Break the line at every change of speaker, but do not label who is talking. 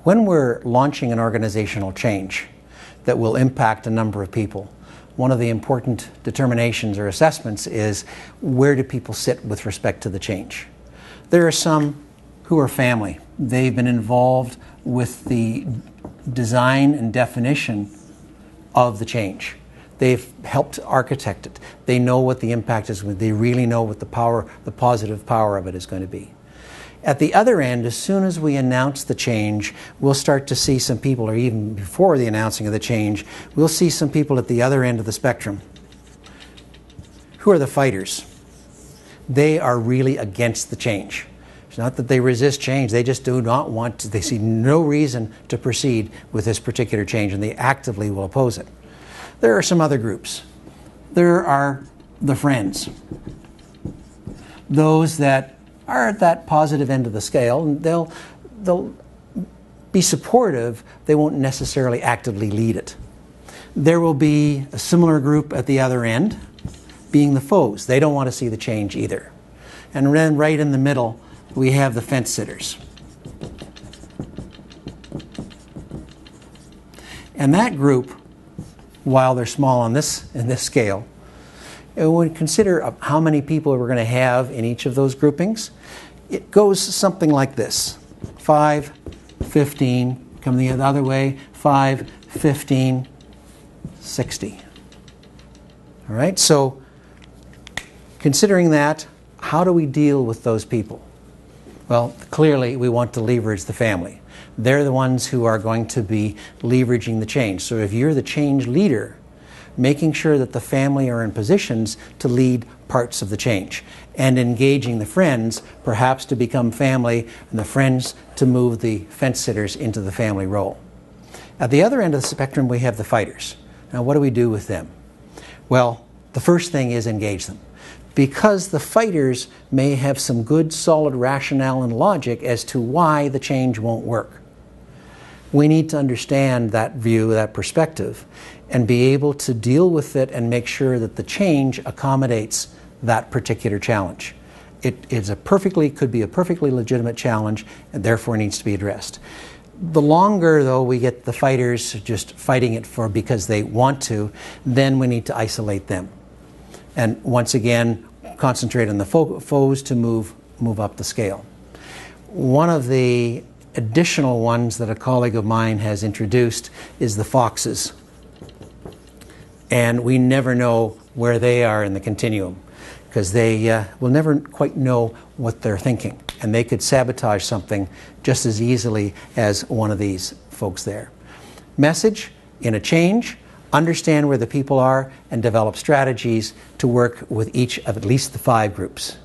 When we're launching an organizational change that will impact a number of people, one of the important determinations or assessments is where do people sit with respect to the change. There are some who are family. They've been involved with the design and definition of the change. They've helped architect it. They know what the impact is. They really know what the positive power of it is going to be. At the other end, as soon as we announce the change, we'll start to see some people, or even before the announcing of the change, we'll see some people at the other end of the spectrum. Who are the fighters? They are really against the change. It's not that they resist change, they just do not want to, they see no reason to proceed with this particular change, and they actively will oppose it. There are some other groups. There are the friends. Those that are at that positive end of the scale, and they'll be supportive, they won't necessarily actively lead it. There will be a similar group at the other end, being the foes. They don't want to see the change either. And then right in the middle, we have the fence sitters. And that group, while they're small on in this scale, when we consider how many people we're going to have in each of those groupings, it goes something like this. 5, 15, come the other way, 5, 15, 60. All right, so considering that, how do we deal with those people? Well, clearly we want to leverage the family. They're the ones who are going to be leveraging the change. So if you're the change leader, making sure that the family are in positions to lead parts of the change, and engaging the friends perhaps to become family, and the friends to move the fence sitters into the family role. At the other end of the spectrum, we have the fighters. Now, what do we do with them? Well, the first thing is engage them, because the fighters may have some good solid rationale and logic as to why the change won't work. We need to understand that view, that perspective, and be able to deal with it and make sure that the change accommodates that particular challenge. It could be a perfectly legitimate challenge, and therefore needs to be addressed. The longer, though, we get the fighters just fighting it because they want to, then we need to isolate them. And once again, concentrate on the foes to move up the scale. One of the additional ones that a colleague of mine has introduced is the foxes. And we never know where they are in the continuum, because they will never quite know what they're thinking. And they could sabotage something just as easily as one of these folks there. Message: in a change, understand where the people are and develop strategies to work with each of at least the 5 groups.